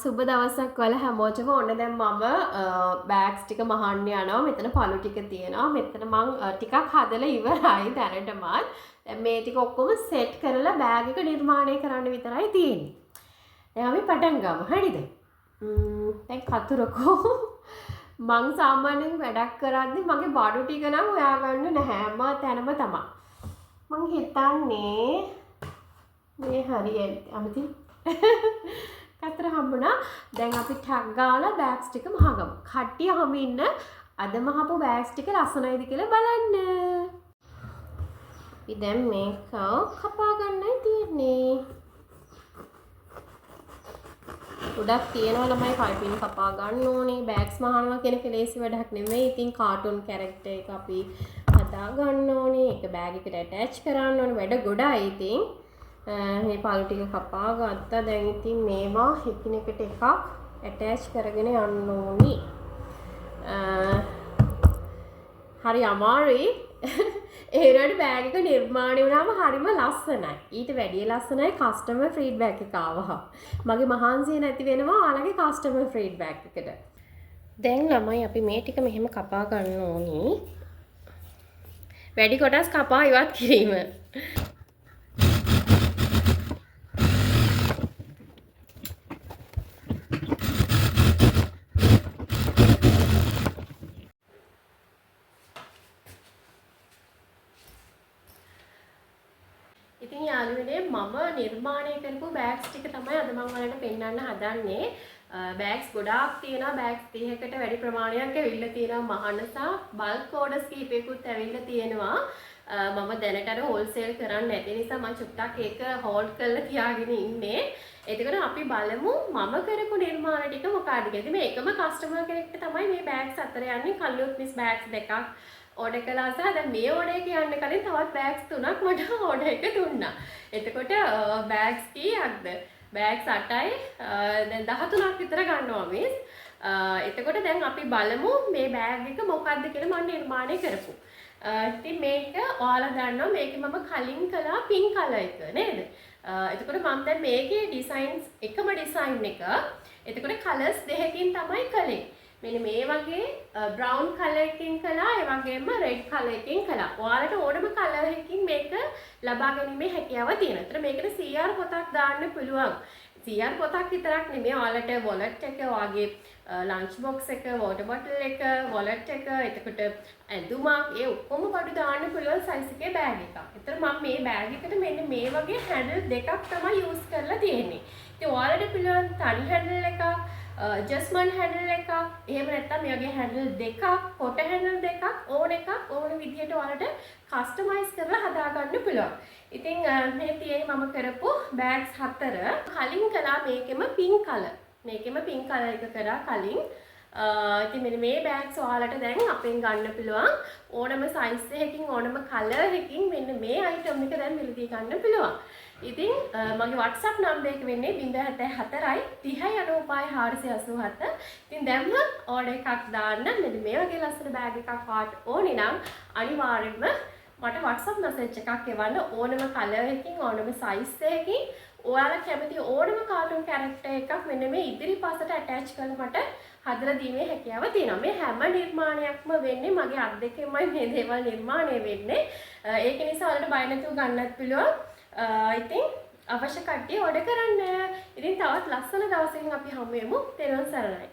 සුබ දවසක් වල හැමෝටම ඔන්න දැන් මම බෑග්ස් ටික මහන්න යනවා. මෙතන පළු ටික තියෙනවා. මෙතන මං ටිකක් හදලා ඉවරයි දැනටමත්. දැන් මේ ටික ඔක්කොම සෙට් කරලා බෑග් එක නිර්මාණය කරන්න විතරයි තියෙන්නේ. දැන් අපි පටන් ගමු. හරිද? දැන් කතුරකෝ මං සාමාන්‍යයෙන් වැඩක් කරද්දි මගේ බඩු ටික නම් හොයාගන්න නැහැ. හැම තැනම තමයි. මං හිතන්නේ මේ හරියට අමති කතර හම්බුණා. දැන් අපි ටැග් ගාලා බෑග්ස් ටික මහගමු. කට්ටිය හැම ඉන්න අද මහපු බෑග්ස් ටික ලස්සනයිද කියලා බලන්න. අපි දැන් මේක කපා ගන්නයි තියෙන්නේ. ගොඩක් තියෙනවා ළමයි පයිපින් කපා ගන්න ඕනේ. බෑග්ස් මහනවා කියන එක ලේසි වැඩක් නෙමෙයි. ඉතින් කාටුන් කැරක්ටර් එක අපි හදා ගන්න ඕනේ. ඒක බෑග් එකට ඇටච් කරන්න ඕනේ. වැඩ ගොඩයි ඉතින්. මේ පළු ටික කපා ගත්තා. දැන් ඉතින් මේවා එකිනෙකට එකක් ඇටච් කරගෙන යන්න ඕනි. හරි අමාරුයි. ඒ වුණාට බෑග් එක නිර්මාණය වුණාම හරිම ලස්සනයි. ඊට වැඩිය ලස්සනයි කස්ටමර් ෆීඩ්බැක් එක ආවහම. මගේ මහන්සිය නැති වෙනවා ඔයාලගේ කස්ටමර් ෆීඩ්බැක් එකට. දැන් ළමයි අපි මේ ටික මෙහෙම කපා ගන්න ඕනි. වැඩි කොටස් කපා ඉවත් කිරීම. ඉතින් යාළුවනේ මම නිර්මාණය කරපු බෑග්ස් ටික තමයි අද මම ඔයාලට පෙන්වන්න හදන්නේ. බෑග්ස් ගොඩාක් තියෙනවා. බෑග්ස් 30කට වැඩි ප්‍රමාණයක් ඇවිල්ලා තියෙනවා මහනසා. බල්ක් ඕඩර්ස් කීපයකුත් ඇවිල්ලා තියෙනවා. මම දැනට අර හෝල්සේල් කරන්නේ නැති නිසා මම චුට්ටක් ඒක හෝල්ඩ් කරලා තියාගෙන ඉන්නේ. එතකොට අපි බලමු මම කරපු නිර්මාණ ටික මොකක්ද කියලා. මේ එකම කස්ටමර් කෙනෙක්ට තමයි මේ බෑග්ස් අතර යන්නේ. කල්ලුත් මිස් බෑග්ස් දෙකක් ඕඩර් කළා සහ දැන් මේ ඕඩර් එක යන්න කලින් තවත් බෑග්ස් 3ක් මට ඕඩර් එක දුන්නා. එතකොට බෑග්ස් කීයක්ද? බෑග්ස් 8යි. දැන් 13ක් විතර ගන්නවා මිස්. එතකොට දැන් අපි බලමු මේ බෑග් එක මොකක්ද කියලා මම නිර්මාණය කරපු. ඉතින් මේක ඔයාලා දන්නවා මේකේ මම කලින් කළා පින්ක් කලර් එක නේද? එතකොට මම දැන් මේකේ ඩිසයින්ස් එකම ඩිසයින් එක. එතකොට කලර්ස් දෙකකින් තමයි කළේ. මෙන්න මේ වගේ බ්‍රවුන් කලර් එකකින් කළා ඒ වගේම රෙඩ් කලර් එකකින් කළා. ඔයාලට ඕනම කලර් එකකින් මේක ලබා ගැනීමේ හැකියාව තියෙනවා. ඒතර මේකට CR පොතක් දාන්න පුළුවන්. CR පොතක් විතරක් නෙමෙයි ඔයාලට වොලට් එක වගේ ලන්ච් බොක්ස් එක, වෝටර් බොටල් එක, වොලට් එක, එතකොට ඇඳුමක් ඒ ඔක්කොම බඩු දාන්න පුළුවන් සයිස් එකේ බෑග් එකක්. ඒතර මම මේ බෑග් එකට මෙන්න මේ වගේ හැන්ඩල් දෙකක් තමයි යූස් කරලා තියෙන්නේ. ඉතින් ඔයාලට පුළුවන් තනි හැන්ඩල් එකක් ජස්මන් හැන්ඩල් එකක් එහෙම නැත්නම් මේ වගේ හැන්ඩල් දෙකක් කොට හැන්ඩල් දෙකක් ඕන විදිහට ඔයාලට කස්ටමයිස් කරලා හදා ගන්න පුළුවන්. ඉතින් මේ තියෙන්නේ මම කරපු බෑග්ස් 4 කලින් කළා මේකෙම පින්ක් කලර්. මේකෙම පින්ක් කලර් එක කරා කලින්. ඉතින් මෙන්න මේ බෑග්ස් ඔයාලට දැන් අපෙන් ගන්න පුළුවන්. ඕනම සයිස් එකකින් ඕනම කලර් එකකින් මෙන්න මේ අයිටම් එක දැන් මිලදී ගන්න පුළුවන්. ඉතින් මගේ WhatsApp නම්බර් එක වෙන්නේ 074යි 30යි 95 487. ඉතින් දැන්ම ඕඩර් එකක් දාන්න මෙන්න මේ වගේ ලස්සන බෑග් එකක් වාට ඕනේ නම් අනිවාර්යෙන්ම මට WhatsApp message එකක් එවන්න ඕනම කලර් එකකින් ඕනම සයිස් එකකින් ඔයාලා කැමති ඕනම කාටුන් කැරක්ටර් එකක් මෙන්න මේ ඉදිරිපසට ඇටච් කරලා මට හදලා දීමේ හැකියාව තියෙනවා. මේ හැම නිර්මාණයක්ම වෙන්නේ මගේ අත් දෙකෙන්මයි මේ දේවල් නිර්මාණය වෙන්නේ. ඒක නිසා ඔයාලට බය නැතුව ගන්නත් පුළුවන්. ඉතින් අවශ්‍ය කට්ටිය ඕඩර් කරන්න. ඉතින් තවත් ලස්සන දවසකින් අපි හමු වෙමු. තෙරුවන් සරණයි.